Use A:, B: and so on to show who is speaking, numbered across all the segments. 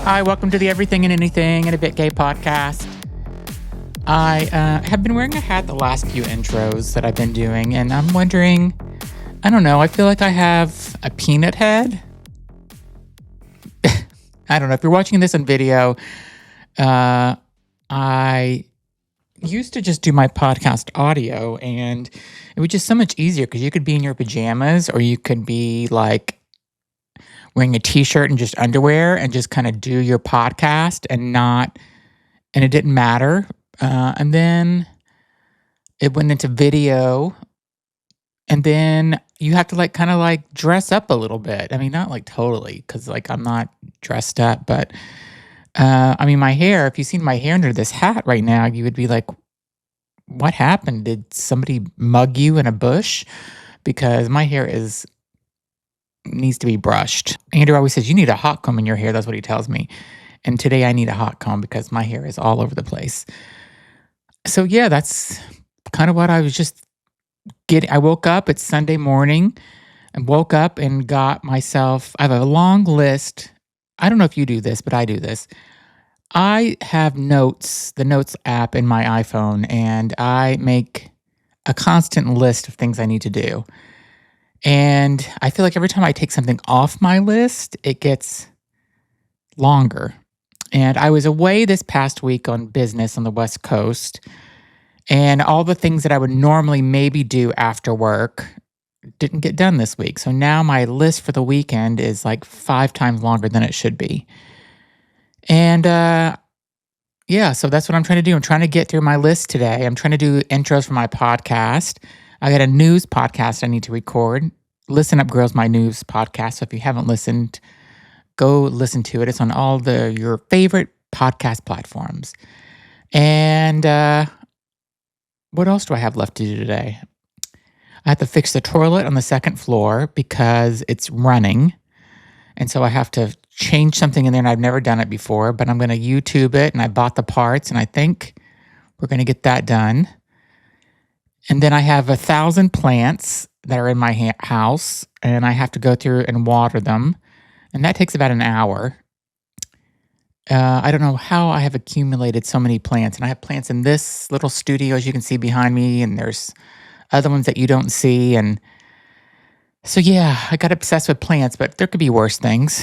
A: Hi, welcome to the Everything and Anything and a Bit Gay podcast. I have been wearing a hat the last few intros that I've been doing, and I'm wondering, I don't know, I feel like I have a peanut head. I don't know, if you're watching this on video, I used to just do my podcast audio, and it was just so much easier because you could be in your pajamas or you could be like wearing a t-shirt and just underwear and just kind of do your podcast and it didn't matter. And then it went into video, and then you have to like kind of like dress up a little bit. I mean, not like totally, because like I'm not dressed up, but I mean, my hair, if you've seen my hair under this hat right now, you would be like, what happened? Did somebody mug you in a bush? Because my hair needs to be brushed. Andrew always says, you need a hot comb in your hair. That's what he tells me. And today I need a hot comb because my hair is all over the place. So yeah, that's kind of what I was just getting. I woke up, it's Sunday morning, and woke up and got myself, I have a long list. I don't know if you do this, but I do this. I have notes, the Notes app in my iPhone, and I make a constant list of things I need to do. And I feel like every time I take something off my list, it gets longer. And I was away this past week on business on the West Coast, and all the things that I would normally maybe do after work didn't get done this week. So now my list for the weekend is like 5 times longer than it should be. And yeah, so that's what I'm trying to do. I'm trying to get through my list today. I'm trying to do intros for my podcast. I got a news podcast I need to record. Listen Up Girls, my news podcast. So if you haven't listened, go listen to it. It's on all your favorite podcast platforms. And what else do I have left to do today? I have to fix the toilet on the second floor because it's running. And so I have to change something in there, and I've never done it before, but I'm going to YouTube it, and I bought the parts, and I think we're going to get that done. And then I have 1,000 plants that are in my house, and I have to go through and water them, and that takes about an hour. I don't know how I have accumulated so many plants, and I have plants in this little studio, as you can see behind me, and there's other ones that you don't see, and so yeah, I got obsessed with plants, but there could be worse things.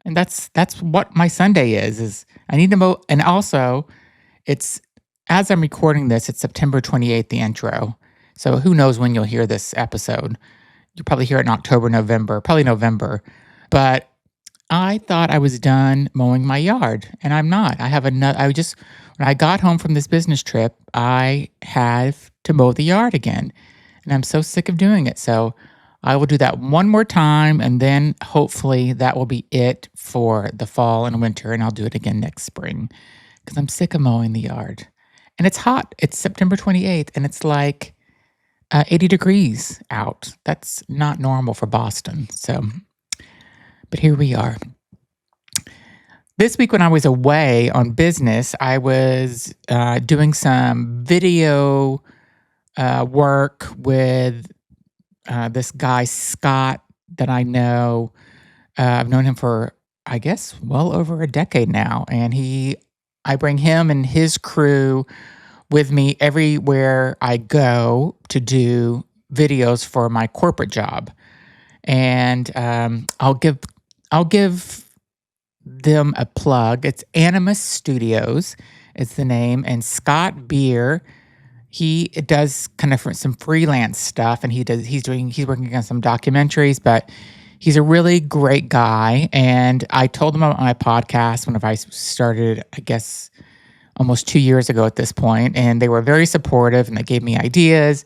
A: And that's what my Sunday is I need to mow. And also, it's, as I'm recording this, it's September 28th, the intro. So who knows when you'll hear this episode. You'll probably hear it in October, November, probably November. But I thought I was done mowing my yard, and I'm not. I have another, when I got home from this business trip, I have to mow the yard again. And I'm so sick of doing it. So I will do that one more time, and then hopefully that will be it for the fall and winter, and I'll do it again next spring because I'm sick of mowing the yard. And it's hot. It's September 28th, and it's like 80 degrees out. That's not normal for Boston. So, but here we are. This week when I was away on business, I was doing some video work with this guy, Scott, that I know. I've known him for, I guess, well over a decade now. And I bring him and his crew with me everywhere I go to do videos for my corporate job. And I'll give them a plug. It's Animus Studios is the name. And Scott Beer, he does kind of some freelance stuff, and he's working on some documentaries, but he's a really great guy. And I told him about my podcast whenever I started, I guess, almost 2 years ago at this point, and they were very supportive, and they gave me ideas.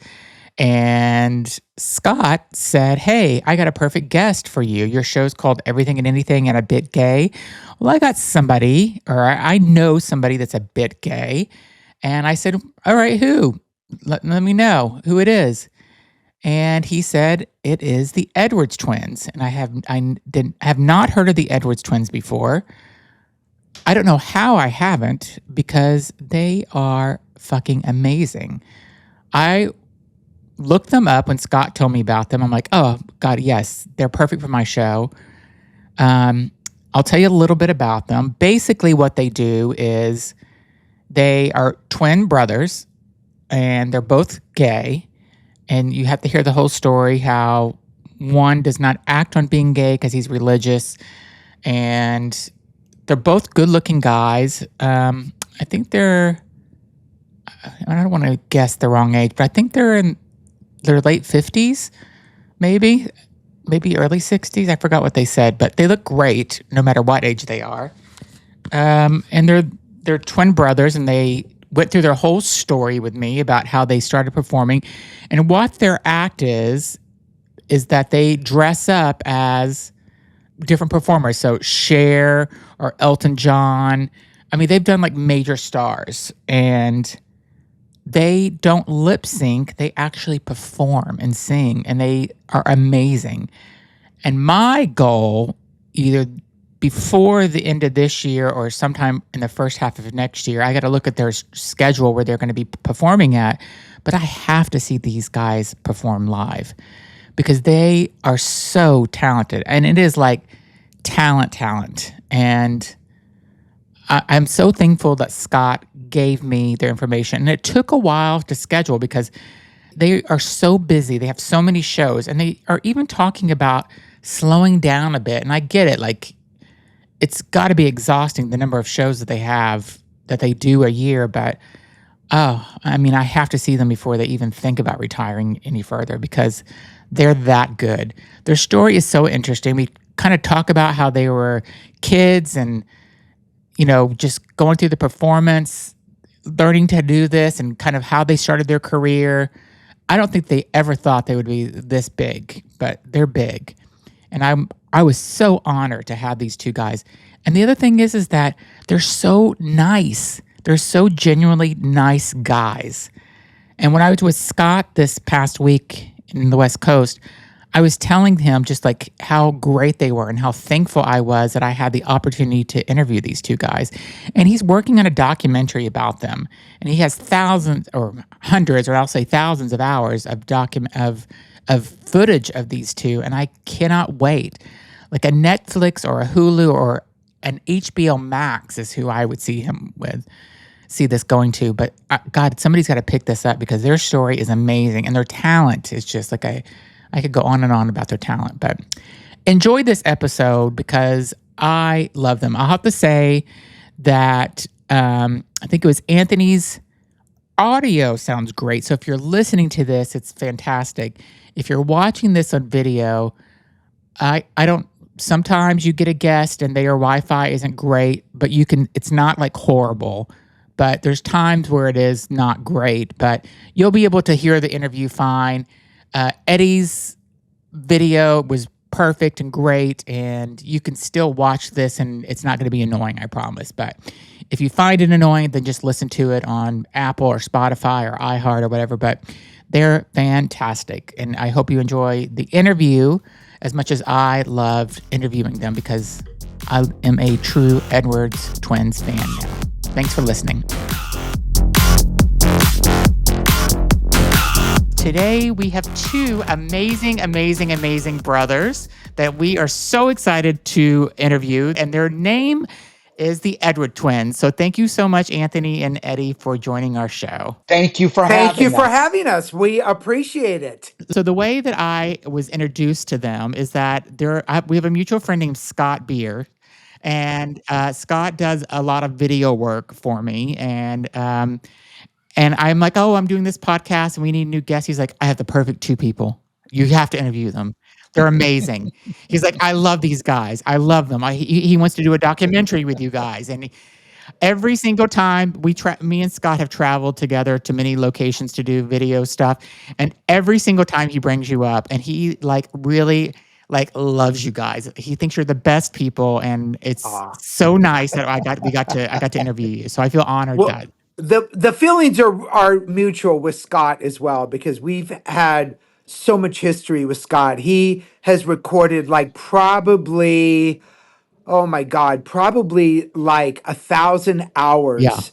A: And Scott said, hey, I got a perfect guest for you. Your show's called Everything and Anything and a Bit Gay. Well, I got somebody, or I know somebody that's a bit gay. And I said, all right, who? Let me know who it is. And he said, it is the Edwards twins. And I have not heard of the Edwards twins before. I don't know how I haven't, because they are fucking amazing. I looked them up when Scott told me about them. I'm like, oh, God, yes, they're perfect for my show. Um, I'll tell you a little bit about them. Basically, what they do is they are twin brothers and they're both gay. And you have to hear the whole story how one does not act on being gay because he's religious. And they're both good looking guys. I think I don't want to guess the wrong age, but I think they're in their late 50s, maybe early 60s. I forgot what they said, but they look great no matter what age they are. And they're twin brothers, and they went through their whole story with me about how they started performing, and what their act is that they dress up as different performers. So Cher or Elton John. I mean, they've done like major stars, and they don't lip sync. They actually perform and sing, and they are amazing. And my goal, either before the end of this year or sometime in the first half of next year, I got to look at their schedule where they're going to be performing at. But I have to see these guys perform live because they are so talented. And it is like talent. And I'm so thankful that Scott gave me their information. And it took a while to schedule because they are so busy. They have so many shows, and they are even talking about slowing down a bit. And I get it. Like, it's got to be exhausting, the number of shows that they have, that they do a year. But, oh, I mean, I have to see them before they even think about retiring any further because they're that good. Their story is so interesting. We kind of talk about how they were kids and, just going through the performance, learning to do this, and kind of how they started their career. I don't think they ever thought they would be this big, but they're big. And I was so honored to have these two guys. And the other thing is that they're so nice. They're so genuinely nice guys. And when I was with Scott this past week in the West Coast, I was telling him just like how great they were and how thankful I was that I had the opportunity to interview these two guys. And he's working on a documentary about them. And he has thousands or hundreds, or I'll say thousands of hours of of footage of these two. And I cannot wait. Like a Netflix or a Hulu or an HBO Max is who I would see this going to. But God, somebody's got to pick this up because their story is amazing. And their talent is just like I could go on and on about their talent, but enjoy this episode because I love them. I'll have to say that I think it was Anthony's audio sounds great. So if you're listening to this, it's fantastic. If you're watching this on video, I don't, sometimes you get a guest and their Wi-Fi isn't great, but it's not like horrible, but there's times where it is not great, but you'll be able to hear the interview fine. Eddie's video was perfect and great, and you can still watch this and it's not going to be annoying, I promise. But if you find it annoying, then just listen to it on Apple or Spotify or iHeart or whatever. But they're fantastic, and I hope you enjoy the interview as much as I loved interviewing them because I am a true Edwards Twins fan now. Thanks for listening. Today, we have two amazing brothers that we are so excited to interview, and their name is the Edward Twins. So thank you so much, Anthony and Eddie, for joining our show.
B: Thank you for having us. We appreciate it.
A: So the way that I was introduced to them is that we have a mutual friend named Scott Beer, and Scott does a lot of video work for me, and I'm like, oh, I'm doing this podcast and we need new guests. He's like, I have the perfect two people. You have to interview them. They're amazing. He's like, I love these guys. I love them. He wants to do a documentary with you guys. And every single time me and Scott have traveled together to many locations to do video stuff. And every single time he brings you up and he like really like loves you guys. He thinks you're the best people. And it's so nice that I got to interview you. So I feel honored that.
B: The feelings are mutual with Scott as well because we've had so much history with Scott. He has recorded like probably like 1,000 hours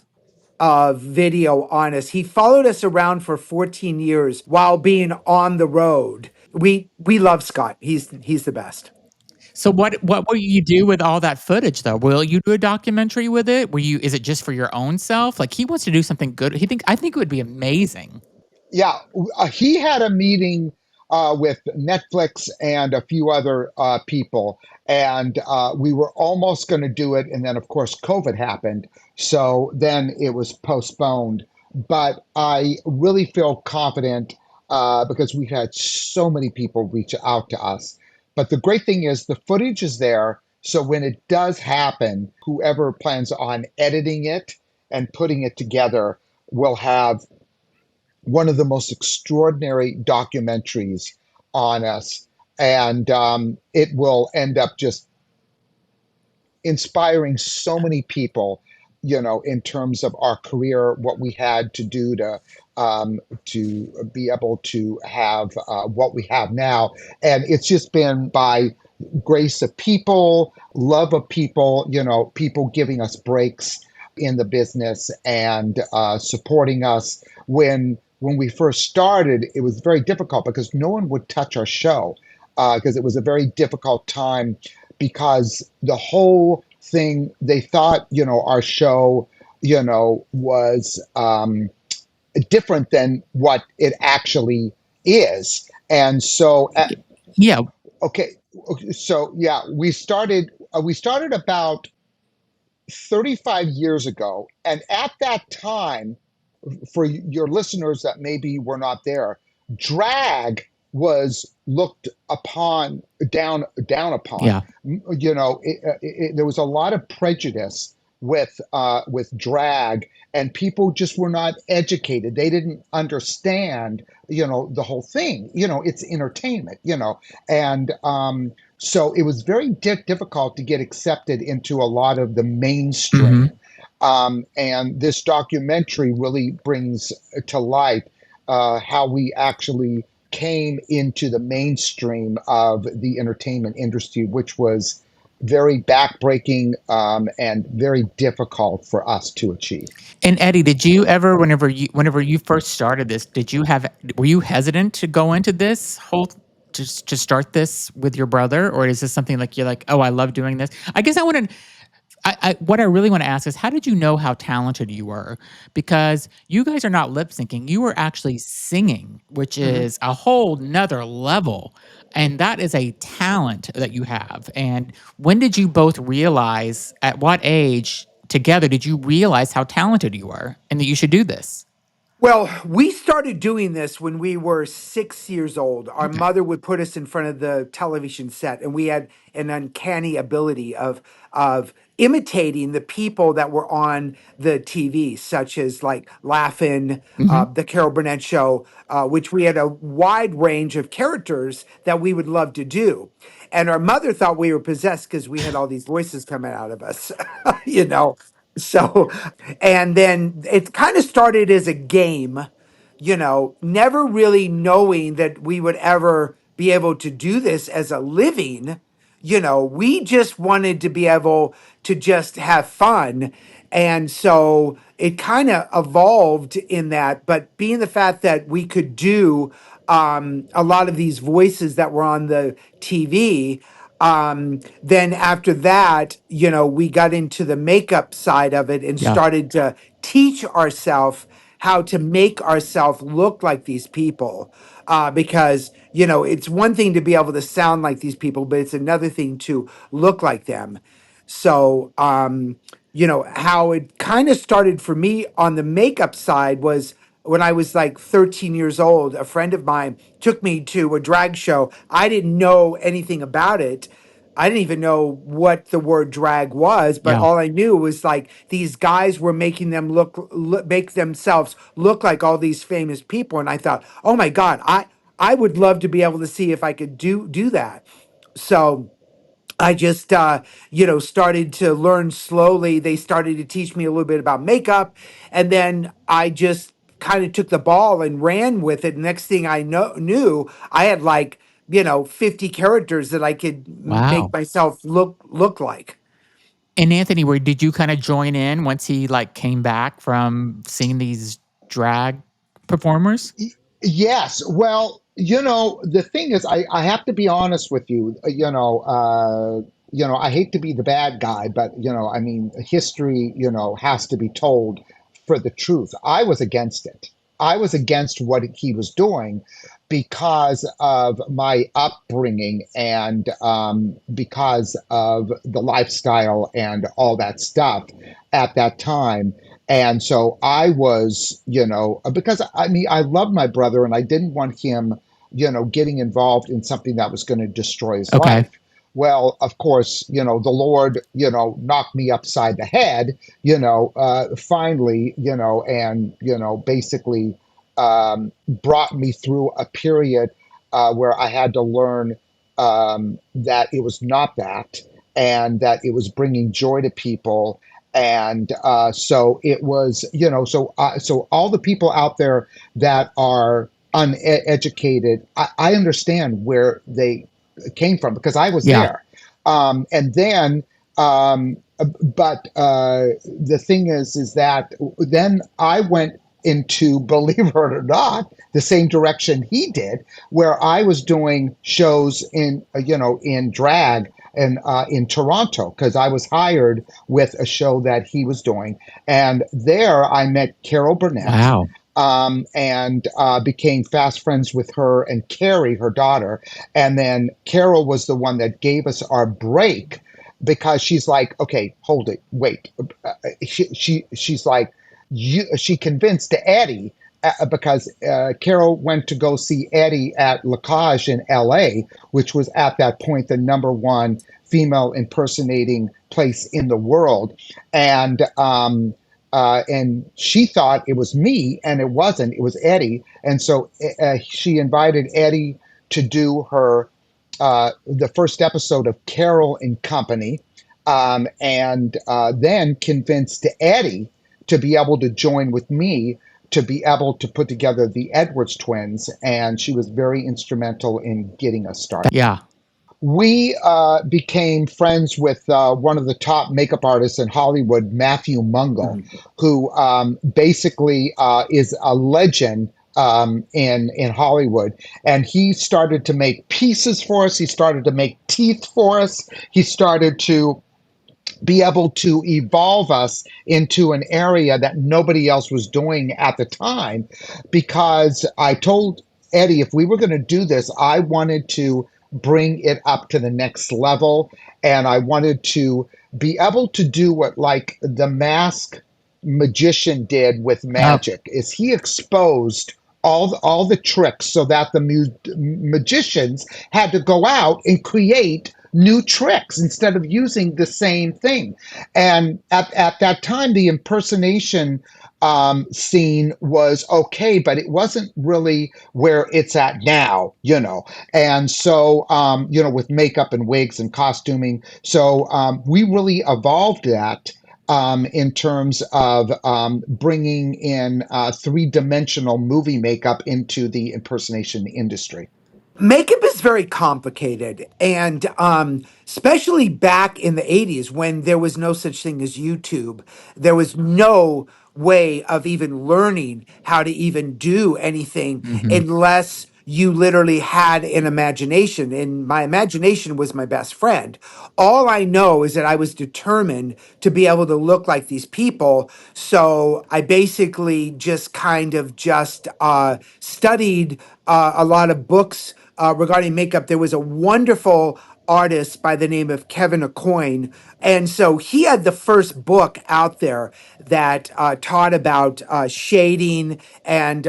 B: of video on us. He followed us around for 14 years while being on the road. We love Scott. He's the best.
A: So what will you do with all that footage though? Will you do a documentary with it? Will you is it just for your own self? Like he wants to do something good. I think it would be amazing.
C: Yeah, he had a meeting with Netflix and a few other people, and we were almost going to do it, and then of course COVID happened, so then it was postponed. But I really feel confident because we've had so many people reach out to us. But the great thing is the footage is there, so when it does happen, whoever plans on editing it and putting it together will have one of the most extraordinary documentaries on us. And it will end up just inspiring so many people, in terms of our career, what we had to do to be able to have what we have now. And it's just been by grace of people, love of people, people giving us breaks in the business and supporting us. When we first started, it was very difficult because no one would touch our show because it was a very difficult time because the whole thing they thought our show was different than what it actually is. And so
A: Yeah.
C: okay, so yeah, we started about 35 years ago, and at that time, for your listeners that maybe were not there, drag was looked upon, down upon.
A: Yeah.
C: There was a lot of prejudice with drag, and people just were not educated. They didn't understand, the whole thing. It's entertainment. And so it was very difficult to get accepted into a lot of the
A: Mhm.
C: mainstream. And this documentary really brings to light how we actually came into the mainstream of the entertainment industry, which was very backbreaking and very difficult for us to achieve.
A: And Eddie, did you ever, whenever you first started this, were you hesitant to go into this whole to start this with your brother, or is this something like you're like, oh, I love doing this? I guess I want to. What I really want to ask is, how did you know how talented you were? Because you guys are not lip syncing; you were actually singing, which
B: Mhm.
A: is a whole nother level, and that is a talent that you have. And when did you both realize? At what age together did you realize how talented you are and that you should do this?
B: Well, we started doing this when we were 6 years old. Our
A: Okay.
B: mother would put us in front of the television set, and we had an uncanny ability of imitating the people that were on the TV, such as like Laugh-In,
A: Hmm.
B: the Carol Burnett Show, which we had a wide range of characters that we would love to do. And our mother thought we were possessed because we had all these voices coming out of us, you know. So, and then it kind of started as a game, never really knowing that we would ever be able to do this as a living. We just wanted to be able to just have fun. And so it kind of evolved in that. But being the fact that we could do a lot of these voices that were on the TV, then after that, we got into the makeup side of it and
A: Yeah.
B: started to teach ourselves how to make ourselves look like these people. Because, it's one thing to be able to sound like these people, but it's another thing to look like them. So, how it kind of started for me on the makeup side was when I was like 13 years old. A friend of mine took me to a drag show. I didn't know anything about it. I didn't even know what the word drag was, but
A: Yeah.
B: all I knew was like these guys were making make themselves look like all these famous people, and I thought, oh my god, I would love to be able to see if I could do that. So I just, started to learn slowly. They started to teach me a little bit about makeup. And then I just kind of took the ball and ran with it. Next thing I knew, I had like, 50 characters that I could make
A: Wow.
B: myself look like.
A: And Anthony, where did you kind of join in once he like came back from seeing these drag performers?
C: Yes. Well, the thing is, I have to be honest with you. I hate to be the bad guy, but I mean, history, has to be told for the truth. I was against it. I was against what he was doing because of my upbringing and because of the lifestyle and all that stuff at that time. And so I was, because I mean, I love my brother and I didn't want him, getting involved in something that was going to destroy his
A: Okay.
C: life. Well, of course, the Lord, knocked me upside the head, finally, and, basically brought me through a period where I had to learn that it was not that and that it was bringing joy to people and so it was so all the people out there that are uneducated I understand where they came from because I was
A: Yeah.
C: there and then but the thing is that then I went into believe it or not the same direction he did where I was doing shows in in drag and in Toronto because I was hired with a show that he was doing. And there I met Carol Burnett
A: Wow.
C: and became fast friends with her and Carrie, her daughter. And then Carol was the one that gave us our break because she's like, okay, hold it, wait. She's like, she convinced Eddie because Carol went to go see Eddie at La Cage in LA, which was at that point the number one female impersonating place in the world. And she thought it was me, and it wasn't. It was Eddie. And so she invited Eddie to do her the first episode of Carol and Company, and then convinced Eddie to be able to join with me to be able to put together the Edwards twins, and she was very instrumental in getting us started.
A: Yeah.
C: We became friends with one of the top makeup artists in Hollywood, Matthew Mungle,
B: Mhm.
C: who basically is a legend in Hollywood. And he started to make pieces for us. He started to make teeth for us. He started to be able to evolve us into an area that nobody else was doing at the time because I told Eddie if we were going to do this, I wanted to bring it up to the next level and I wanted to be able to do what like the mask magician did with
A: Oh,
C: magic is he exposed all the tricks so that the magicians had to go out and create new tricks instead of using the same thing. And at that time, the impersonation scene was okay, but it wasn't really where it's at now, And so, with makeup and wigs and costuming. So we really evolved that. In terms of bringing in three-dimensional movie makeup into the impersonation industry.
B: Makeup is very complicated, and especially back in the 80s when there was no such thing as YouTube, there was no way of even learning how to even do anything
A: hmm.
B: unless you literally had an imagination. And my imagination was my best friend. All I know is that I was determined to be able to look like these people. So I basically just kind of just studied a lot of books regarding makeup. There was a wonderful artist by the name of Kevin Aucoin. And so he had the first book out there that taught about shading and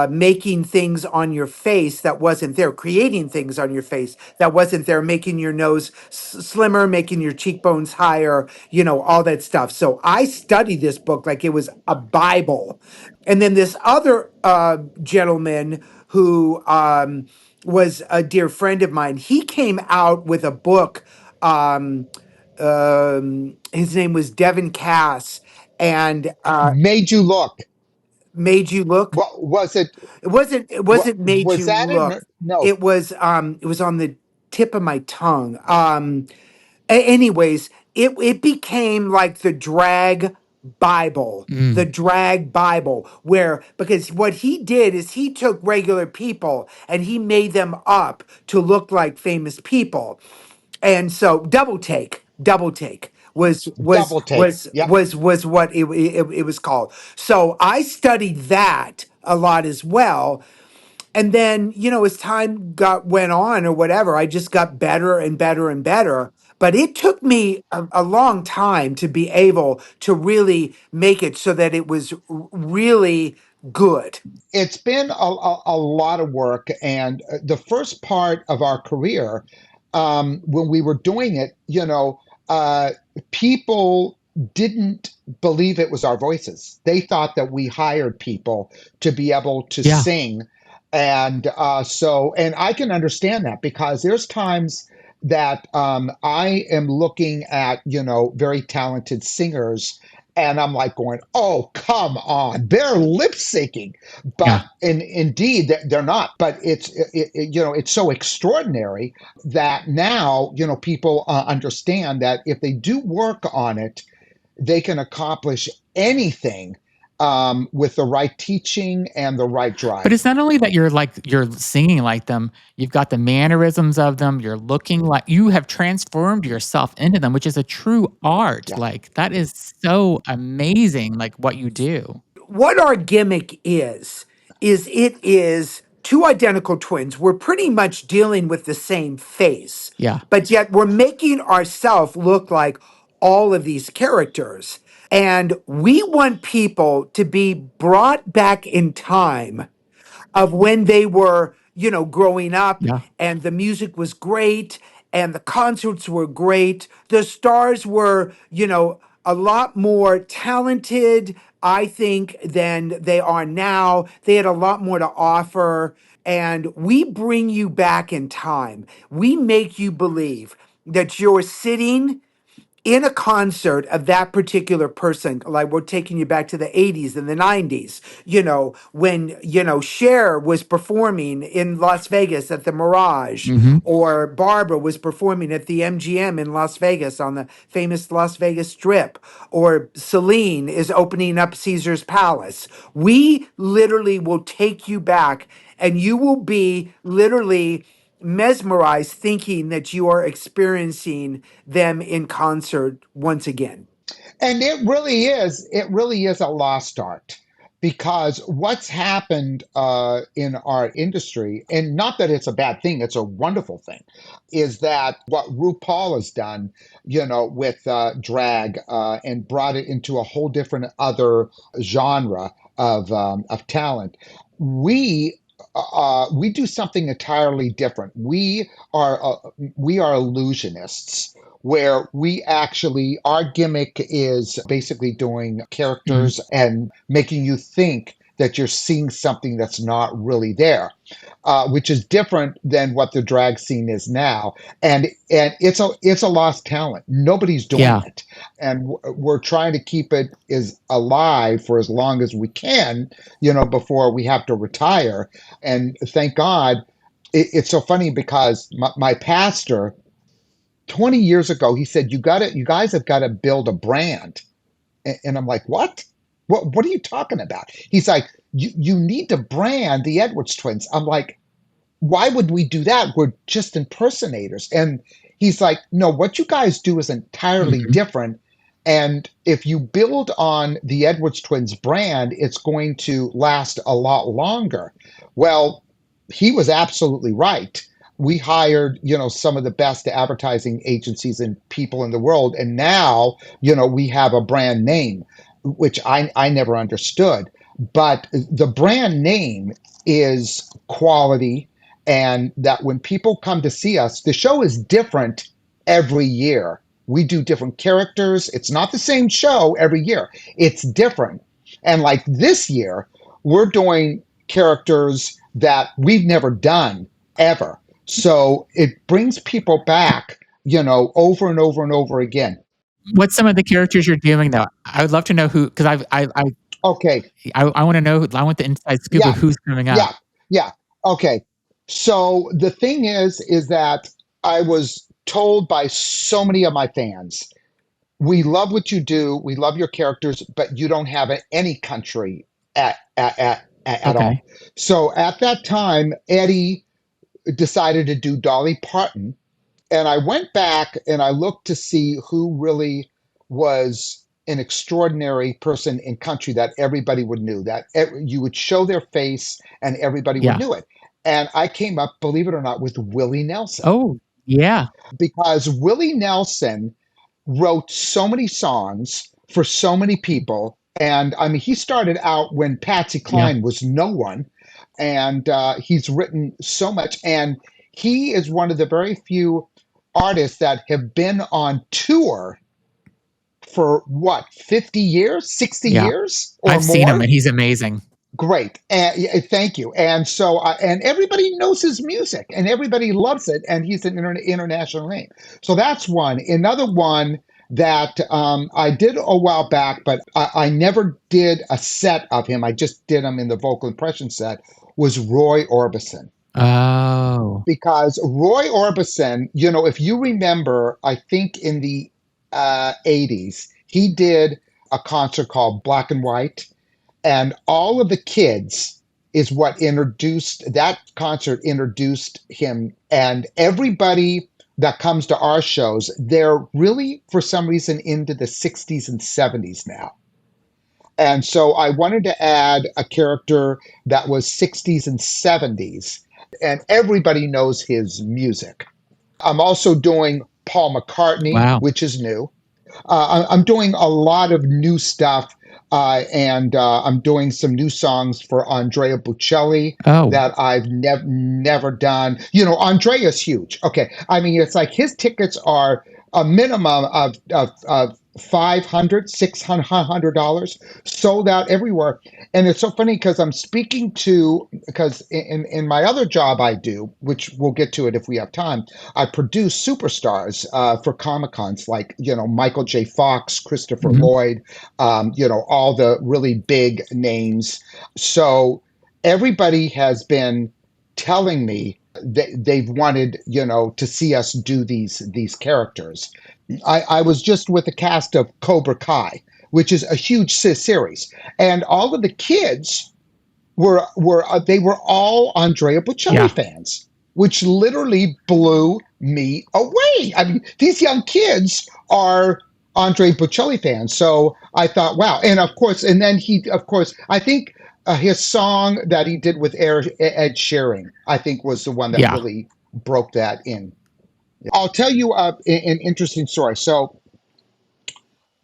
B: making things on your face that wasn't there, creating things on your face that wasn't there, making your nose slimmer, making your cheekbones higher, all that stuff. So I studied this book like it was a Bible. And then this other gentleman who was a dear friend of mine, he came out with a book. His name was Devin Cass, and
C: Made you look.
B: Made You Look.
C: What was it?
B: It wasn't Made
C: Was
B: You
C: that it?
B: Look.
C: No.
B: It was on the tip of my tongue. Anyways, it became like the
A: Mm.
B: drag Bible, where because what he did is he took regular people and he made them up to look like famous people. And so double take
C: Double take. Yep.
B: was what it was called. So I studied that a lot as well. And then, as time went on or whatever, I just got better and better and better. But it took me a long time to be able to really make it so that it was really good.
C: It's been a lot of work. And the first part of our career, when we were doing it, uh, people didn't believe it was our voices. They thought that we hired people to be able to
A: Yeah.
C: sing. And I can understand that because there's times that I am looking at, very talented singers. And I'm like going, oh, come on, they're lip syncing. But
A: Yeah.
C: indeed, they're not. But it's so extraordinary that now, people understand that if they do work on it, they can accomplish anything with the right teaching and the right
A: But
C: drive.
A: it's not only that you're singing like them, you've got the mannerisms of them, you're looking like you have transformed yourself into them, which is a true art.
C: Yeah.
A: Like, that is so amazing, like, what you do.
B: What our gimmick is it is two identical twins. We're pretty much dealing with the same face,
A: Yeah.
B: but yet we're making ourselves look like all of these characters. And we want people to be brought back in time of when they were, growing up,
A: Yeah.
B: and the music was great and the concerts were great. The stars were, a lot more talented, I think, than they are now. They had a lot more to offer. And we bring you back in time. We make you believe that you're sitting in a concert of that particular person. Like, we're taking you back to the 80s and the 90s, when, Cher was performing in Las Vegas at the Mirage,
A: Mhm.
B: or Barbara was performing at the MGM in Las Vegas on the famous Las Vegas Strip, or Celine is opening up Caesar's Palace. We literally will take you back, and you will be literally mesmerized thinking that you are experiencing them in concert once again.
C: And it really is a lost art because what's happened in our industry, and not that it's a bad thing, it's a wonderful thing, is that what RuPaul has done, with drag and brought it into a whole different other genre of talent. We do something entirely different. We are illusionists where we actually, our gimmick is basically doing
A: Mhm.
C: characters and making you think that you're seeing something that's not really there, which is different than what the drag scene is now. And it's a lost talent. Nobody's doing
A: Yeah.
C: it, and we're trying to keep it is alive for as long as we can, before we have to retire. And thank God, it's so funny because my pastor 20 years ago, he said, you guys have got to build a brand. And I'm like, what? What are you talking about? He's like, you need to brand the Edwards twins. I'm like, why would we do that? We're just impersonators. And he's like, no, what you guys do is entirely
A: Mhm.
C: different. And if you build on the Edwards twins brand, it's going to last a lot longer. Well, he was absolutely right. We hired, some of the best advertising agencies and people in the world. And now, we have a brand name, which I never understood. But the brand name is quality, and that when people come to see us, the show is different every year. We do different characters. It's not the same show every year. It's different. And like this year, we're doing characters that we've never done ever. So it brings people back, over and over and over again.
A: What's some of the characters you're doing, though? I would love to know who, because
C: Okay.
A: I wanna know, I want the inside scoop of
C: Yeah.
A: who's coming up.
C: Yeah. Yeah. Okay. So the thing is that I was told by so many of my fans, we love what you do, we love your characters, but you don't have any country at
A: Okay.
C: all. So at that time, Eddie decided to do Dolly Parton, and I went back and I looked to see who really was an extraordinary person in country that everybody would knew, that you would show their face and everybody would
A: Yeah.
C: knew it. And I came up, believe it or not, with Willie Nelson,
A: Oh, yeah.
C: because Willie Nelson wrote so many songs for so many people. And I mean, he started out when Patsy
A: Yeah.
C: Cline was no one, and he's written so much. And he is one of the very few artists that have been on tour for what, 50 years, 60
A: Yeah.
C: years or
A: I've seen him
C: more?
A: and he's amazing.
C: Great. And yeah, thank you. And so, and everybody knows his music and everybody loves it. And he's an international name. So that's one. Another one that I did a while back, but I never did a set of him. I just did him in the vocal impression set, was Roy Orbison.
A: Oh,
C: Because Roy Orbison, you know, if you remember, I think in the 80s, he did a concert called Black and White, and all of the kids is what introduced that concert, introduced him. And everybody that comes to our shows, they're really for some reason into the 60s and 70s now. And so I wanted to add a character that was 60s and 70s, and everybody knows his music. I'm also doing Paul McCartney,
A: wow.
C: which is new. I'm doing a lot of new stuff, and I'm doing some new songs for Andrea Bocelli
A: Oh,
C: that I've never done. You know, Andrea's huge. Okay, I mean, it's like his tickets are a minimum of 500, $600 sold out everywhere. And it's so funny because I'm speaking to, because in my other job I do, which we'll get to it if we have time, I produce superstars for Comic Cons, like, you know, Michael J. Fox, Christopher
A: mhm.
C: Lloyd, you know, all the really big names. So everybody has been telling me that they've wanted, you know, to see us do these characters. I was just with the cast of Cobra Kai, which is a huge series, and all of the kids were they were all Andrea Bocelli
A: Yeah.
C: fans, which literally blew me away. I mean, these young kids are Andre Bocelli fans, so I thought, wow. And of course, and then of course, I think his song that he did with Ed Sheeran, I think was the one that
A: Yeah.
C: really broke that in. I'll tell you an interesting story. So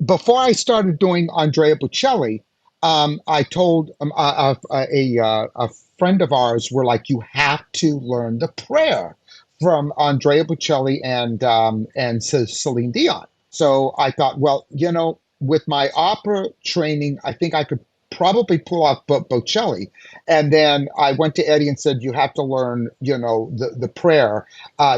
C: before I started doing Andrea Bocelli, I told a friend of ours, we're like, you have to learn the prayer from Andrea Bocelli and Celine Dion. So I thought, well, you know, with my opera training, I think I could probably pull off Bocelli. And then I went to Eddie and said, you have to learn, you know, the prayer.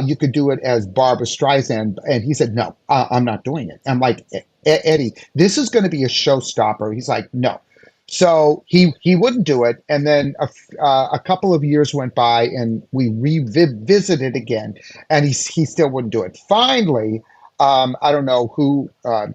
C: You could do it as Barbra Streisand. And he said, no, I'm not doing it. I'm like, Eddie, this is going to be a showstopper. He's like, no. So he wouldn't do it. And then a couple of years went by and we revisited again, and he still wouldn't do it. Finally, I don't know who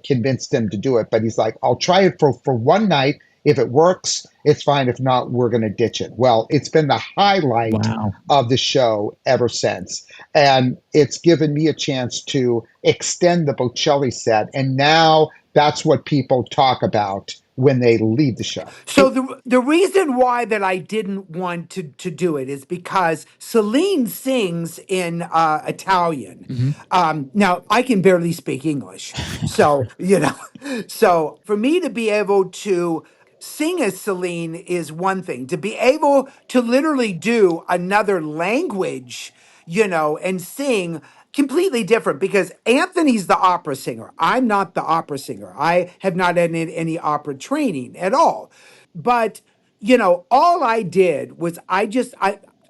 C: convinced him to do it, but he's like, I'll try it for one night. If it works, it's fine. If not, we're going to ditch it. Well, it's been the highlight
A: Wow.
C: of the show ever since. And it's given me a chance to extend the Bocelli set. And now that's what people talk about when they leave the show.
B: So the reason why that I didn't want to do it is because Celine sings in Italian.
A: Mhm.
B: Now I can barely speak English, so you know, so for me to be able to sing as Celine is one thing. To be able to literally do another language, you know, and sing completely different, because Anthony's the opera singer. I'm not the opera singer. I have not had any opera training at all. But, you know, all I did was I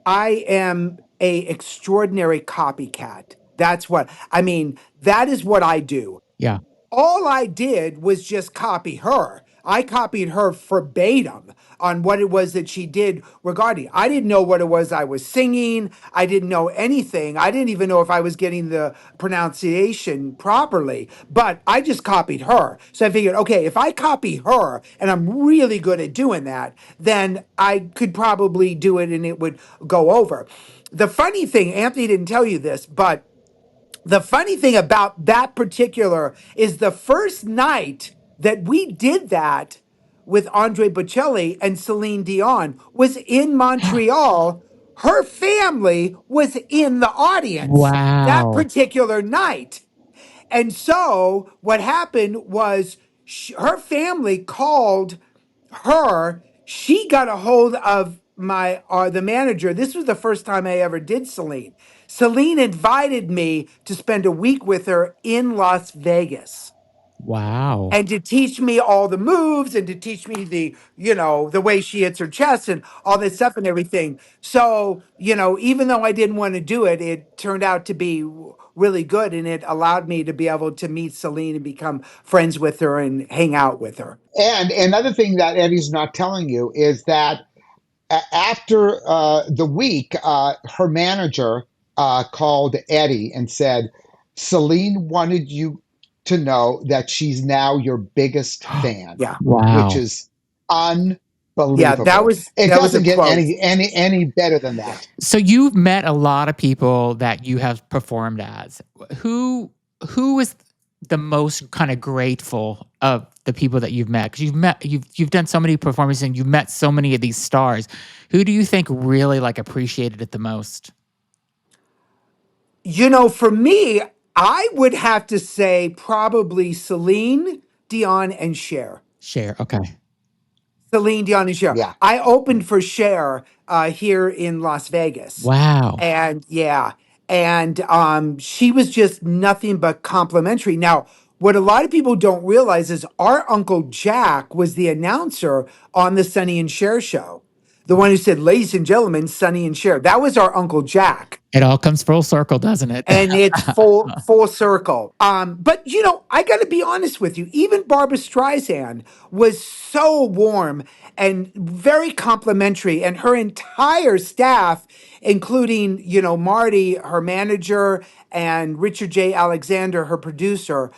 B: am a extraordinary copycat. That's what I mean. That is what I do.
A: Yeah.
B: All I did was just copy her. I copied her verbatim on what it was that she did regarding. I didn't know what it was I was singing. I didn't know anything. I didn't even know if I was getting the pronunciation properly, but I just copied her. So I figured, okay, if I copy her and I'm really good at doing that, then I could probably do it and it would go over. The funny thing, Anthony didn't tell you this, but the funny thing about that particular is the first night that we did that with Andre Bocelli and Celine Dion was in Montreal. Her family was in the audience that
A: Wow.
B: particular night. And so what happened was her family called her. She got a hold of my the manager. This was the first time I ever did Celine. Celine invited me to spend a week with her in Las Vegas
A: Wow.
B: and to teach me all the moves and to teach me the the way she hits her chest and all this stuff and everything. So even though I didn't want to do it, it turned out to be really good, and it allowed me to be able to meet Celine and become friends with her and hang out with her.
C: And another thing that Eddie's not telling you is that after the week, her manager called Eddie and said, Celine wanted you to know that she's now your biggest fan,
B: Yeah.
C: which
A: Wow.
C: is
B: Yeah, that
C: unbelievable.
B: was
C: It
B: that was a
C: doesn't get
B: quote.
C: any better than
B: Yeah.
C: that.
A: So you've met a lot of people that you have performed as. Who who is the most kind of grateful of the people that you've met? Because you've done so many performances and you've met so many of these stars. Who do you think really like appreciated it the most?
B: For me, I would have to say probably Celine Dion and Cher.
A: Share. Okay.
B: Celine Dion and Cher.
C: Yeah.
B: I opened for Cher here in Las Vegas,
A: Wow.
B: and yeah, and she was just nothing but complimentary. Now, what a lot of people don't realize is our Uncle Jack was the announcer on the Sonny and Cher show, the one who said, "Ladies and gentlemen, Sonny and Cher." That was our Uncle Jack.
A: It all comes full circle, doesn't it?
B: And it's full circle. But I got to be honest with you. Even Barbra Streisand was so warm and very complimentary, and her entire staff, including Marty, her manager, and Richard J. Alexander, her producer.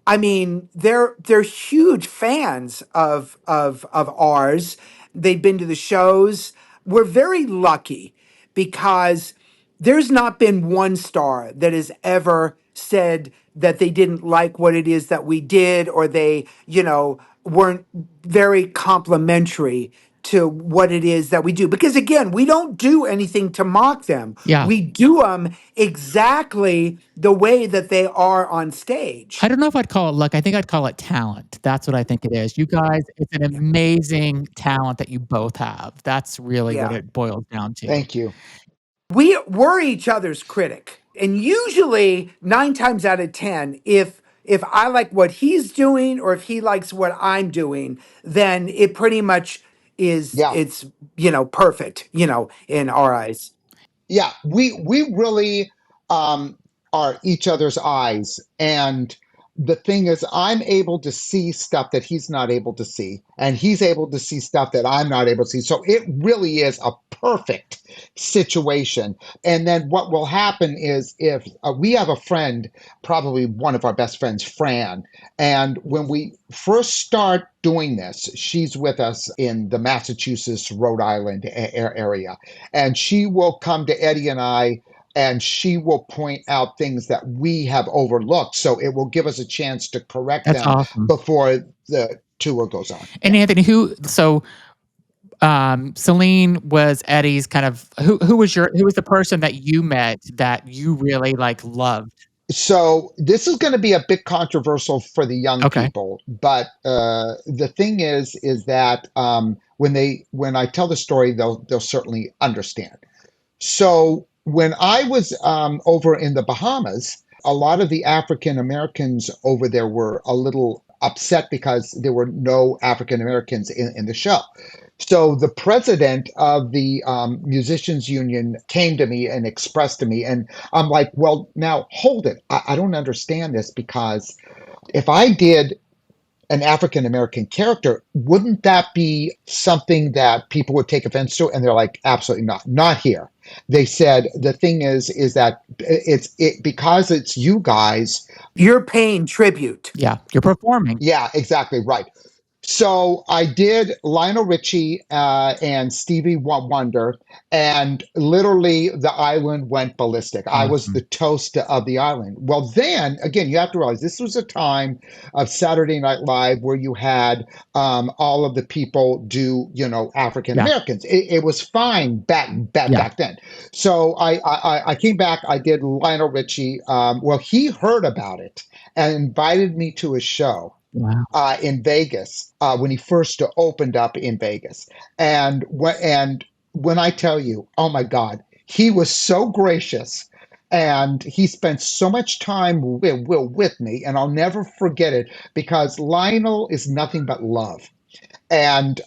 B: I mean, they're huge fans of ours. They've been to the shows. We're very lucky because there's not been one star that has ever said that they didn't like what it is that we did, or they, weren't very complimentary to what it is that we do. Because again, we don't do anything to mock them.
A: Yeah.
B: We do them exactly the way that they are on
A: I
B: stage.
A: don't know if I'd call it luck. I think I'd call it talent. That's what I think it is. You guys, it's an
B: Yeah.
A: amazing talent that you both have. That's really what
B: Yeah.
A: it boils down to.
C: Thank you.
B: We're each other's critic, and usually 9 times out of ten, if I like what he's doing or if he likes what I'm doing, then it pretty much is
C: Yeah.
B: it's perfect, in our eyes.
C: Yeah, we really um, are each other's eyes, and the thing is, I'm able to see stuff that he's not able to see, and he's able to see stuff that I'm not able to see. So it really is a perfect situation. And then what will happen is if we have a friend, probably one of our best friends, Fran, and when we first start doing this, she's with us in the Massachusetts, Rhode Island area, and she will come to Eddie and I, and she will point out things that we have overlooked. So it will give us a chance to correct
A: That's
C: them
A: awesome.
C: before the tour goes on.
A: And
C: Yeah.
A: Anthony, Celine was Eddie's kind of who was the person that you met that you really like loved?
C: So this is going to be a bit controversial for the young
A: Okay.
C: people, but the thing is that when I tell the story, they'll certainly understand. So when I was over in the Bahamas, a lot of the African Americans over there were a little upset because there were no African Americans in the show. So the president of the musicians union came to me and expressed to me, and I'm like, well, now hold it. I don't understand this because if I did an African American character, wouldn't that be something that people would take offense to? And they're like, absolutely not, not here. They said the thing is that it because it's you guys.
B: You're paying tribute.
A: Yeah, you're performing.
C: Yeah, exactly right. So I did Lionel Richie and Stevie Wonder, and literally the island went ballistic. I was the
A: Awesome.
C: toast of the island. Well, then again, you have to realize this was a time of Saturday Night Live where you had all of the people do, African
A: Yeah,
C: Americans. It was fine
A: yeah.
C: back then. So I came back. I did Lionel Richie. Well, he heard about it and invited me to his show
A: Wow.
C: in Vegas when he first opened up in Vegas. And when I tell you, oh my God, he was so gracious. And he spent so much time with me, and I'll never forget it because Lionel is nothing but love. And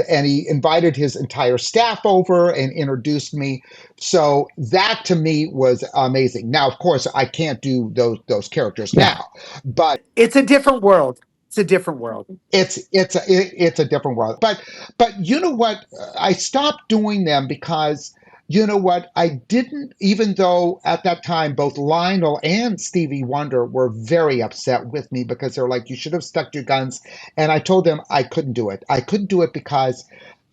C: he invited his entire staff over and introduced me. So that to me was amazing. Now, of course, I can't do those characters
A: Yeah.
C: now, but
B: It's a different world. It's a different world.
C: it's a different world. But you know what? I stopped doing them because you know what? I didn't, even though at that time both Lionel and Stevie Wonder were very upset with me because they're like, you should have stuck to your guns. And I told them I couldn't do it. I couldn't do it because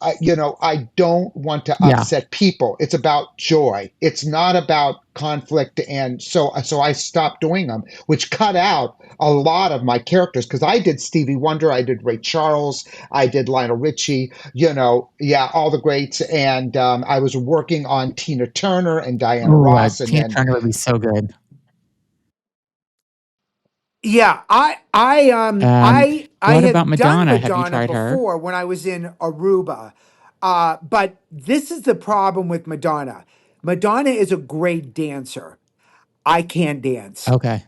C: I don't want to
A: Yeah.
C: upset people. It's about joy. It's not about conflict. And so I stopped doing them, which cut out a lot of my characters because I did Stevie Wonder, I did Ray Charles, I did Lionel Richie, yeah, all the greats. And I was working on Tina Turner and Diana
A: Ooh,
C: Ross. And
A: Tina
C: then,
A: Turner would be so good.
B: Yeah, I
A: What about
B: have done
A: Madonna? Have you
B: Madonna
A: tried her?
B: before when I was in Aruba. But this is the problem with Madonna. Madonna is a great dancer. I can't dance.
A: Okay.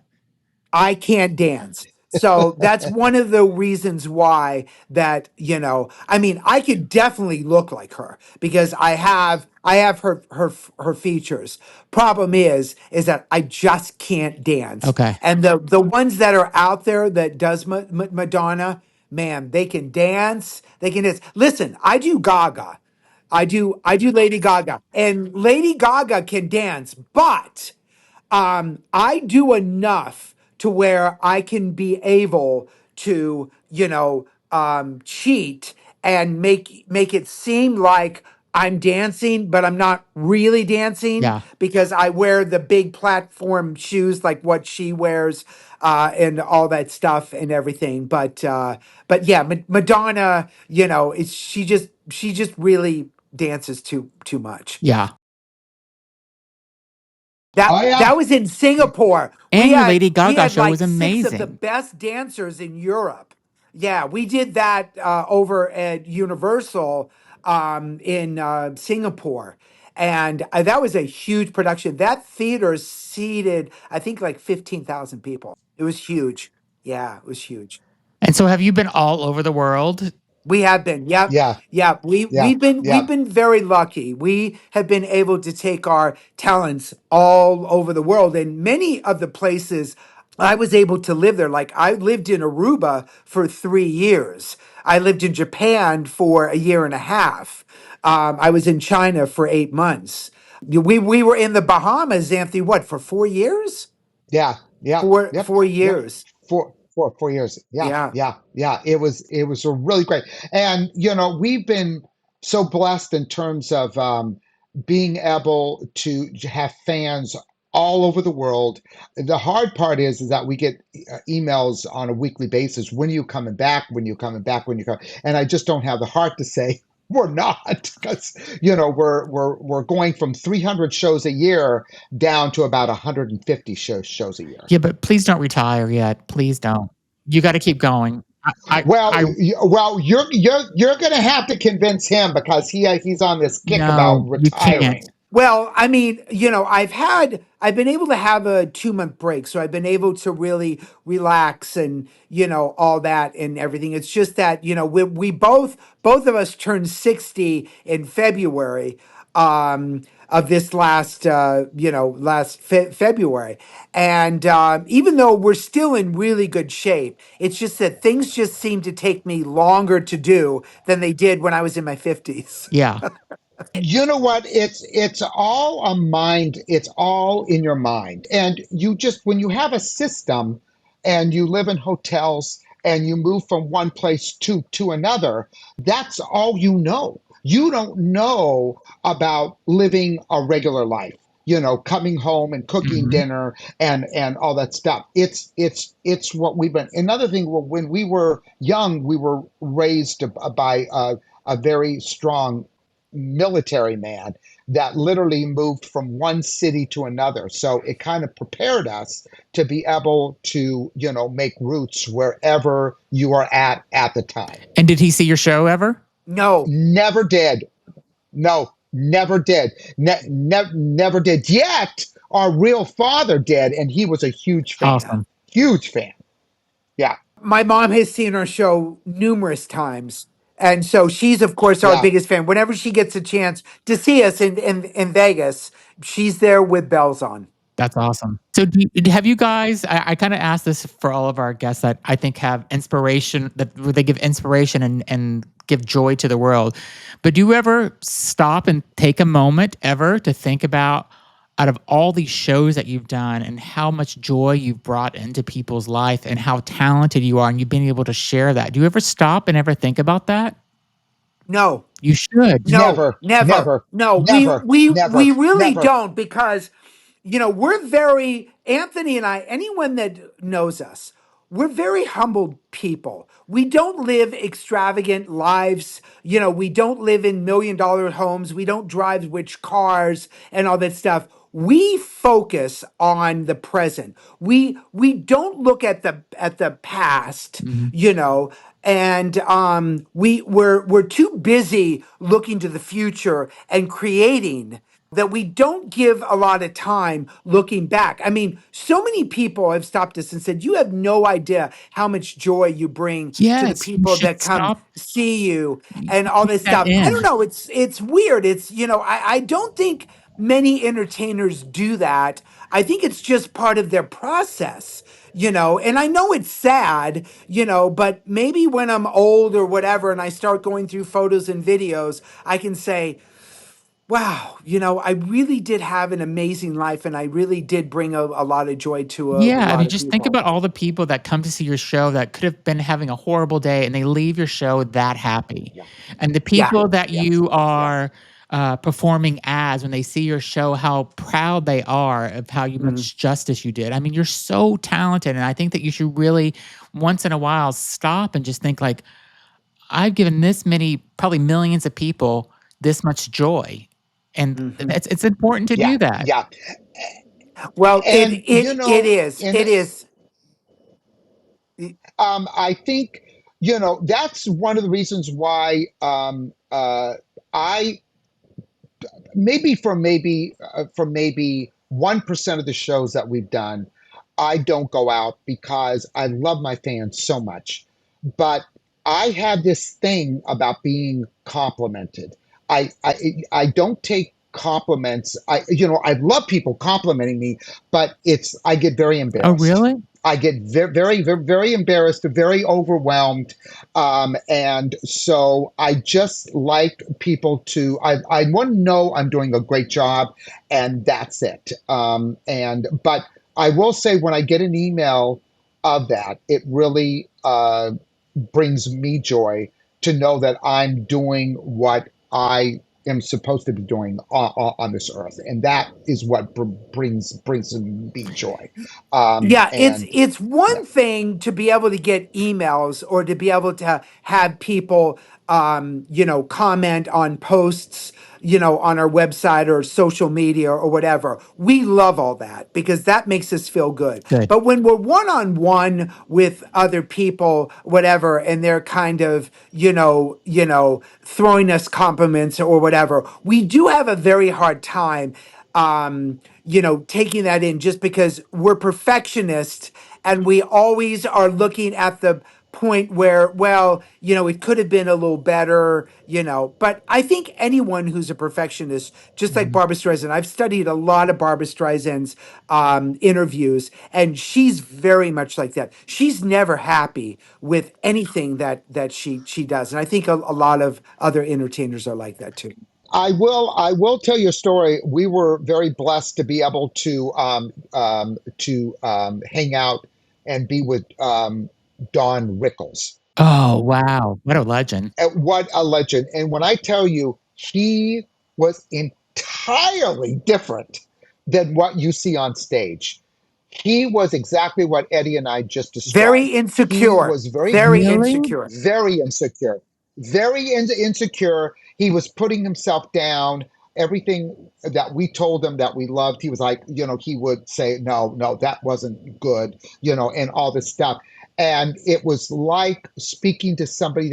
B: I can't dance. So that's one of the reasons why that, I mean, I could definitely look like her because I have her features. Problem is that I just can't dance.
A: Okay.
B: And the ones that are out there that does Madonna, man, they can dance. They can dance. Listen, I do Gaga. I do Lady Gaga. And Lady Gaga can dance, but I do enough to where I can be able to, cheat and make it seem like I'm dancing, but I'm not really dancing
A: Yeah.
B: because I wear the big platform shoes like what she wears, and all that stuff and everything. But yeah, Madonna, she just really dances too much.
A: Yeah.
B: That
C: oh, yeah,
B: that was in Singapore. We
A: And your
B: had
A: Lady
B: we
A: Gaga
B: had
A: show
B: like
A: was
B: six of the
A: amazing.
B: best dancers in Europe. Yeah, we did that over at Universal in Singapore, and that was a huge production. That theater seated, I think, like 15,000 people. It was huge. Yeah, it was huge.
A: And so have you been all over the world?
B: We have been. Yep.
C: yeah,
B: Yep. We
C: yeah,
B: we've been
C: yeah,
B: we've been very lucky. We have been able to take our talents all over the world, and many of the places I was able to live there. Like I lived in Aruba for 3 years. I lived in Japan for a year and a half. I was in China for 8 months. We were in the Bahamas, Anthony. What, for 4 years?
C: yeah, yeah,
B: Four
C: yep,
B: four
C: yep.
B: years.
C: 4 years. Yeah,
B: Yeah.
C: yeah, yeah. It was a really great. And we've been so blessed in terms of being able to have fans all over the world. The hard part is that we get emails on a weekly basis. When are you coming back? When are you coming back? When you come? And I just don't have the heart to say we're not because we're going from 300 shows a year down to about 150 shows a year.
A: Yeah, but please don't retire yet. Please don't. You got to keep going.
C: Well,
A: I
C: you're going to have to convince him because he's on this kick about
A: no, you can't.
C: retiring.
B: Well, I mean, I've been able to have a 2 month break, so I've been able to really relax and all that and everything. It's just that we both of us turned 60 in February, of this last February. And even though we're still in really good shape, it's just that things just seem to take me longer to do than they did when I was in my 50s.
A: Yeah.
C: You know what? It's all a mind. It's all in your mind. And you just when you have a system and you live in hotels and you move from one place to another, that's all you know. You don't know about living a regular life. Coming home and cooking
A: Hmm.
C: dinner and all that stuff. It's what we've been. Another thing, when we were young, we were raised by a very strong military man that literally moved from one city to another. So it kind of prepared us to be able to, make roots wherever you are at the time.
A: And did he see your show ever?
B: No.
C: Never did. No, never did. Never did. Yet our real father did, and he was a huge fan.
B: Yeah.
A: Awesome.
C: Huge fan. Yeah,
B: My mom has seen our show numerous times. And so she's, of course, our
C: yeah.
B: biggest fan. Whenever she gets a chance to see us in Vegas, she's there with bells on.
A: That's awesome. So, have you guys? I kind of asked this for all of our guests that I think have inspiration, that where they give inspiration and give joy to the world. But do you ever stop and take a moment ever to think about, out of all these shows that you've done and how much joy you've brought into people's life and how talented you are, and you've been able to share that? Do you ever stop and ever think about that?
B: No.
A: You should.
B: No,
C: Never,
B: never.
C: never,
B: No,
C: never,
B: we
C: never,
B: really
C: never.
B: don't, because we're very, Anthony and I, anyone that knows us, we're very humbled people. We don't live extravagant lives. We don't live in $1 million homes. We don't drive rich cars and all that stuff. We focus on the present. We don't look at the past,
A: Mhm.
B: and we're too busy looking to the future and creating, that we don't give a lot of time looking back. I mean, so many people have stopped us and said, "You have no idea how much joy you bring to the
A: Yes, you
B: people
A: should
B: that come
A: stop.
B: see you,"
A: You
B: and all
A: keep
B: this
A: that
B: stuff. I don't
A: in.
B: know. It's weird. I don't think many entertainers do that. I think it's just part of their process. And I know it's sad, but maybe when I'm old or whatever and I start going through photos and videos, I can say, wow, I really did have an amazing life, and I really did bring a lot of joy to a
A: Yeah, I
B: lot
A: mean,
B: of
A: just think
B: people.
A: about all the people that come to see your show that could have been having a horrible day, and they leave your show that happy.
C: Yeah,
A: And the
B: Yeah.
A: people that
C: yeah,
A: you
C: yeah.
A: are performing as, when they see your show, how proud they are of how
B: Mhm.
A: much justice you did. I mean, you're so talented, and I think that you should really, once in a while, stop and just think like, I've given this many, probably millions of people, this much joy, and
B: Mhm.
A: it's important to
C: Yeah,
A: do that.
C: yeah.
B: Well,
C: And
B: it is.
C: in
B: It is. Y-
C: I think that's one of the reasons why I maybe 1% of the shows that we've done, I don't go out because I love my fans so much. But I have this thing about being complimented. I don't take compliments. I love people complimenting me, but I get very
A: Oh,
C: embarrassed.
A: really?
C: I get very, very, very, very embarrassed, very overwhelmed, and so I just like people to. I want to know I'm doing a great job, and that's it. But I will say, when I get an email of that, it really brings me joy to know that I'm doing what I am supposed to be doing on this earth, and that is what brings me joy.
B: Yeah,
C: And
B: it's
C: yeah,
B: one thing to be able to get emails or to be able to have people comment on posts, on our website or social media or whatever. We love all that because that makes us feel good.
A: Good.
B: But when we're one on one with other people, whatever, and they're kind of, throwing us compliments or whatever, we do have a very hard time taking that in, just because we're perfectionists and we always are looking at the point where, well, it could have been a little better, But I think anyone who's a perfectionist, just like
A: Mhm.
B: Barbra Streisand, I've studied a lot of Barbra Streisand's interviews, and she's very much like that. She's never happy with anything that she does, and I think a lot of other entertainers are like that too.
C: I will tell you a story. We were very blessed to be able to hang out and be with Don Rickles.
A: Oh, wow. What a legend.
C: What a legend. And when I tell you, he was entirely different than what you see on stage. He was exactly what Eddie and I just
B: Very
C: described. He
B: insecure,
C: was very,
B: very
A: Really?
B: insecure.
C: very insecure, very insecure. He was putting himself down. Everything that we told him that we loved, he was like, he would say, no, no, that wasn't good, and all this stuff. And it was like speaking to somebody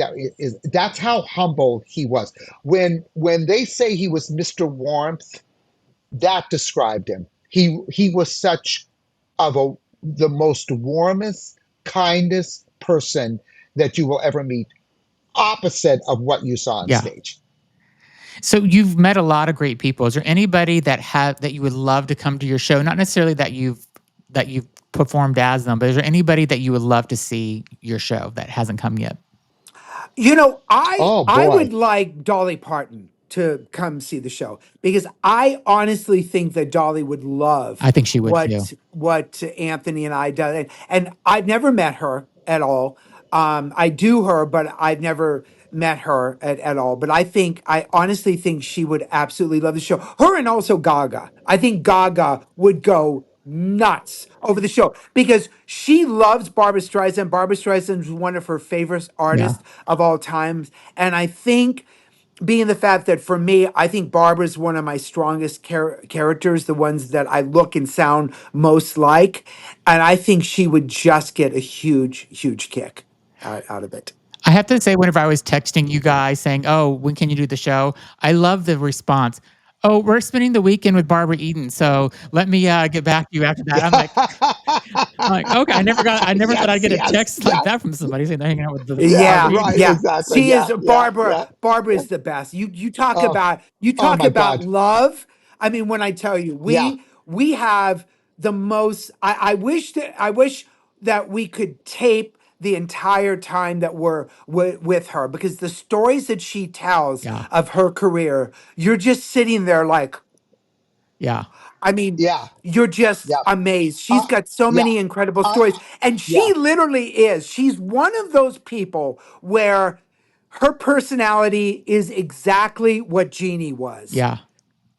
C: that's how humble he was. When they say he was Mr. Warmth, that described him. He was such of the most warmest, kindest person that you will ever meet, opposite of what you saw on
A: Yeah.
C: stage.
A: So you've met a lot of great people. Is there anybody that you would love to come to your show? Not necessarily that you've performed as them, but is there anybody that you would love to see your show that hasn't come yet?
B: I
C: Oh
B: I
C: boy.
B: would like Dolly Parton to come see the show because I honestly think that Dolly would love
A: I think she would too.
B: what Anthony and I done, and I've never met her at all. I do her, but I've never met her at all. But I honestly think she would absolutely love the show. Her and also Gaga. I think Gaga would go nuts over the show because she loves Barbra Streisand. Barbra Streisand is one of her favorite
A: Yeah.
B: artists of all times. And I think, being the fact that for me, I think Barbara's one of my strongest characters, the ones that I look and sound most like. And I think she would just get a huge, huge kick out of it.
A: I have to say, whenever I was texting you guys saying, "Oh, when can you do the show?" I love the response. "Oh, we're spending the weekend with Barbara Eden, so let me get back to you after that." I'm like, okay. I never thought I'd
C: Yes,
A: get a
C: yes,
A: text like
C: yes.
A: that from somebody saying they're hanging out with the
C: Yeah,
A: Barbara
B: Yeah,
A: Eden.
C: right,
B: yeah.
C: exactly.
B: She is
C: Yeah, yeah,
B: Barbara.
C: yeah,
B: Barbara
C: yeah.
B: is the best. You talk
C: Oh,
B: about
C: oh my God.
B: love. I mean, when I tell you,
C: Yeah,
B: we have the most. I wish that we could tape the entire time that we're with her because the stories that she tells
A: Yeah,
B: of her career, you're just sitting there like,
A: yeah,
B: I mean,
C: yeah,
B: you're just
C: yeah.
B: amazed. She's
C: Uh,
B: got so
C: yeah,
B: many incredible
C: uh,
B: stories. And
C: yeah,
B: she literally is. She's one of those people where her personality is exactly what Jeannie was.
A: yeah,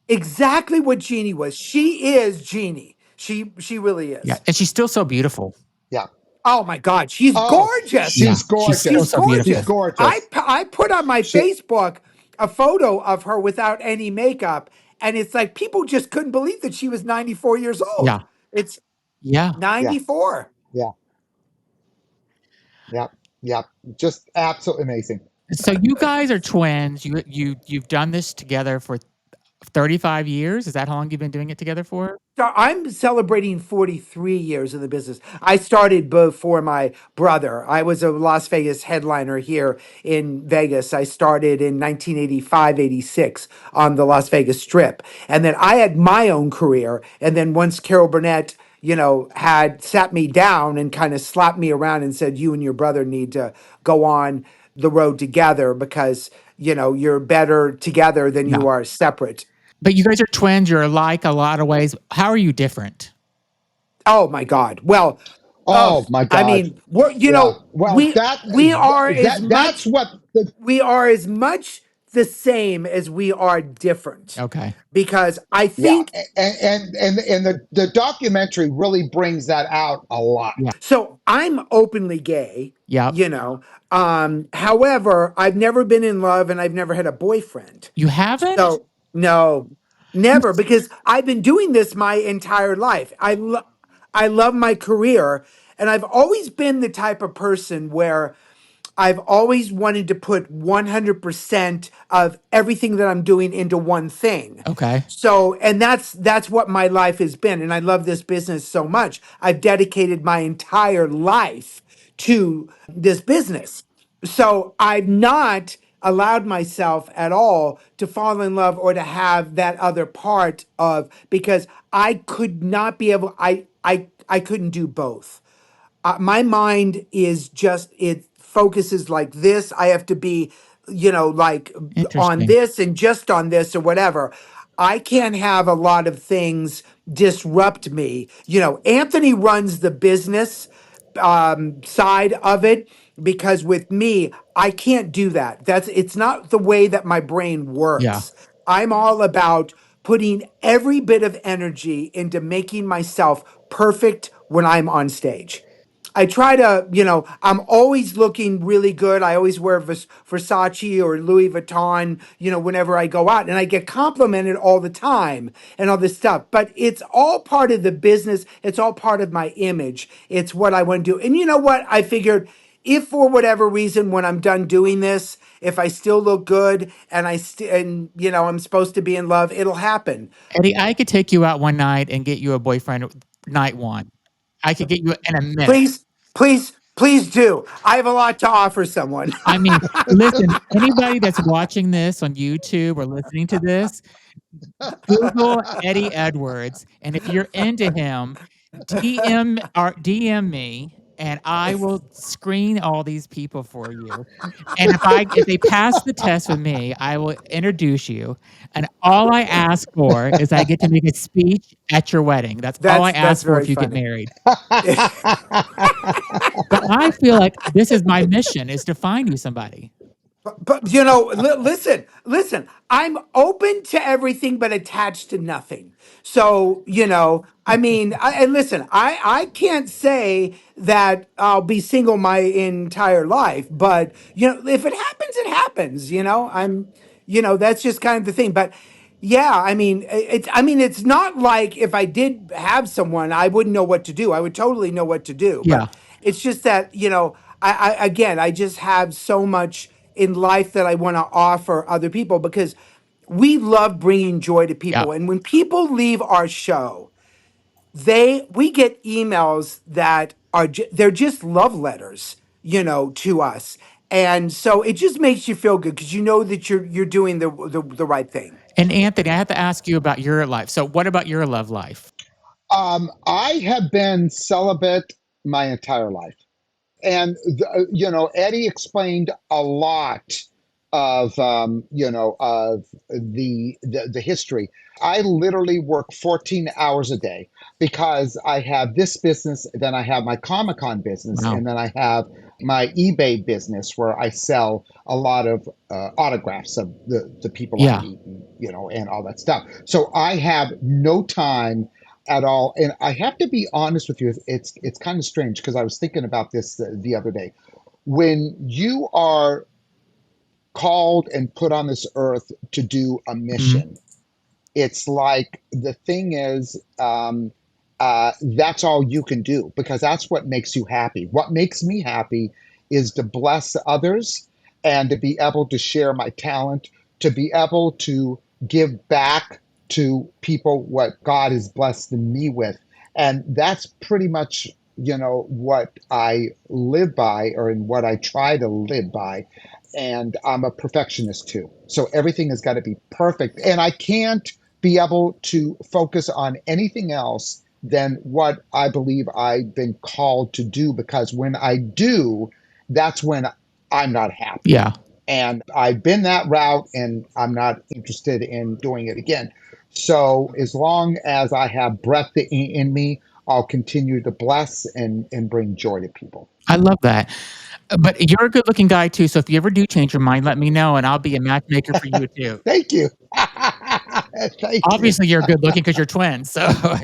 B: Exactly what Jeannie was. She is Jeannie. She really
A: yeah.
B: is.
A: And she's still so beautiful.
C: yeah.
B: Oh my God, she's
C: Oh,
B: gorgeous.
A: Yeah,
C: she's
A: she's still
B: She's
C: gorgeous.
A: so
C: She's
A: beautiful.
B: gorgeous.
C: gorgeous.
B: I put on my
C: She,
B: Facebook a photo of her without any makeup, and it's like people just couldn't believe that she was 94 years old.
A: Yeah,
B: It's
A: yeah.
C: yeah,
B: 94.
C: yeah, yeah, yeah. Just absolutely amazing.
A: So you guys are twins. You've done this together for 35 years. Is that how long you've been doing it together for?
B: So I'm celebrating 43 years in the business. I started before my brother. I was a Las Vegas headliner here in Vegas. I started in 1985, 86 on the Las Vegas Strip. And then I had my own career. And then once Carol Burnett, had sat me down and kind of slapped me around and said, you and your brother need to go on the road together because, you're better together than
A: Yeah.
B: you are separate.
A: But you guys are twins. You're alike a lot of ways. How are you different?
B: Oh my God. Well,
C: Oh my
B: I
C: God.
B: mean, we're
C: Yeah. Well, that
B: we are as
C: that's
B: much
C: what the
B: we are as much the same as we are different
A: Okay.
B: because I
C: yeah,
B: think
C: and the documentary really brings that out a lot.
A: Yeah.
B: so. I'm openly gay,
A: Yep.
B: you know. However, I've never been in love and I've never had a boyfriend.
A: You haven't?
B: So no, never, because I've been doing this my entire life. I love my career, and I've always been the type of person where I've always wanted to put 100% of everything that I'm doing into one thing.
A: Okay.
B: So, and that's what my life has been, and I love this business so much. I've dedicated my entire life to this business. So I've not allowed myself at all to fall in love or to have that other part of, because I could not be able, I couldn't do both. My mind is just, it focuses like this. I have to be, like on
A: Interesting.
B: this and just on this or whatever. I can't have a lot of things disrupt me. Anthony runs the business side of it, because with me, I can't do that. It's not the way that my brain
A: Yeah.
B: works. I'm all about putting every bit of energy into making myself perfect when I'm on stage. I try to, I'm always looking really good. I always wear Versace or Louis Vuitton, whenever I go out, and I get complimented all the time and all this stuff. But it's all part of the business. It's all part of my image. It's what I want to do. And you know what? I figured, if for whatever reason, when I'm done doing this, if I still look good and I'm supposed to be in love, it'll happen.
A: Eddie, I could take you out one night and get you a boyfriend night one. I could get you in a minute.
B: Please, please, please do. I have a lot to offer someone.
A: I mean, listen, anybody that's watching this on YouTube or listening to this, Google Eddie Edwards, and if you're into him, DM me, and I will screen all these people for you. And if they pass the test with me, I will introduce you. And all I ask for is I get to make a speech at your wedding. That's all I
B: That's
A: ask for
B: very
A: if you get
B: funny.
A: married. But I feel like this is my mission, is to find you somebody.
B: But listen. I'm open to everything, but attached to nothing. So I mean, and listen, I can't say that I'll be single my entire life, but if it happens, it happens. That's just kind of the thing. But yeah, I mean, it's not like if I did have someone, I wouldn't know what to do. I would totally know what to do.
A: Yeah,
B: But it's just that, I just have so much in life that I want to offer other people, because we love bringing joy to
A: yeah.
B: people. And when people leave our show, we get emails that they're just love letters, to us. And so it just makes you feel good, because you know that you're doing the right thing.
A: And Anthony, I have to ask you about your life. So, what about your love life?
C: I have been celibate my entire life. And Eddie explained a lot of of the history. I literally work 14 hours a day because I have this business, then I have my Comic-Con business,
A: Wow.
C: and then I have my eBay business where I sell a lot of autographs of the people I
A: Yeah.
C: meet, and all that stuff. So I have no time at all. And I have to be honest with you, it's kind of strange because I was thinking about this the other day. When you are called and put on this earth to do a
A: Mhm.
C: mission, it's like the thing is, that's all you can do because that's what makes you happy. What makes me happy is to bless others and to be able to share my talent, to be able to give back to people what God has blessed me with. And that's pretty much, what I live by or in what I try to live by. And I'm a perfectionist too. So everything has got to be perfect. And I can't be able to focus on anything else than what I believe I've been called to do because when I do, that's when I'm not happy.
A: Yeah.
C: And I've been that route and I'm not interested in doing it again. So as long as I have breath in me, I'll continue to bless and bring joy to people.
A: I love that. But you're a good-looking guy too, so if you ever do change your mind, let me know, and I'll be a matchmaker for you too.
C: Thank you. Thank you.
A: Obviously, you're good looking because you're twins. So,
C: Thank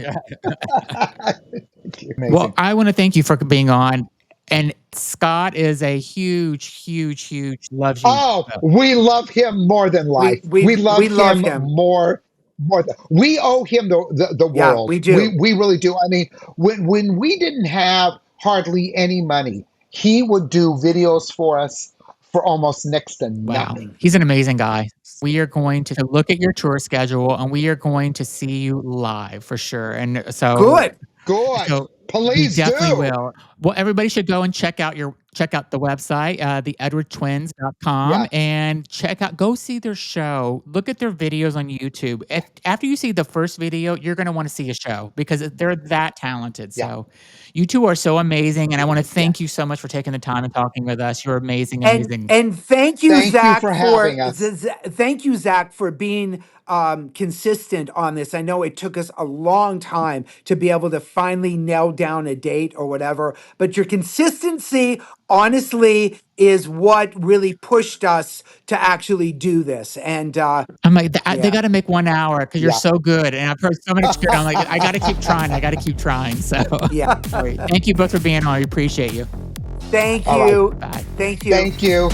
C: you.
A: well,
C: Amazing.
A: I want to thank you for being on. And Scott is a huge, huge, huge loves you.
C: Oh, we love him more than
B: We
C: life.
B: we
C: We love
B: we love
C: him
B: him.
C: more than we owe him the
B: Yeah,
C: world.
B: we
C: We
B: do.
C: we really do. I mean, when we didn't have hardly any money, he would do videos for us for almost next to
A: Wow,
C: nothing.
A: he's an amazing guy. We are going to look at your tour schedule, and we are going to see you live for sure. And so,
C: Good.
A: We
C: Please
A: definitely
C: do.
A: will. Well, everybody should go and check out the website, theedwardtwins.com,
C: Yeah.
A: and go see their show. Look at their videos on YouTube. After you see the first video, you're going to want to see a show because they're that talented.
C: Yeah.
A: So you two are so amazing, and I want to thank you
B: Yes.
A: so much for taking the time and talking with us. You're amazing,
B: And
A: amazing.
B: and thank you,
C: Thank you
B: Zach,
C: for having us.
B: thank you, Zach, for being consistent on this. I know it took us a long time to be able to finally nail down a date or whatever, but your consistency, honestly, is what really pushed us to actually do this. And
A: I'm like, they
B: yeah,
A: got to make 1 hour because you're
C: Yeah.
A: so good. And I've heard so many experience. I'm like, I got to keep trying. I got to keep trying. So,
B: yeah.
A: all right. Thank you both for being on. I appreciate you.
B: Thank
C: All right.
B: you.
A: Bye.
B: Thank you.
C: Thank you.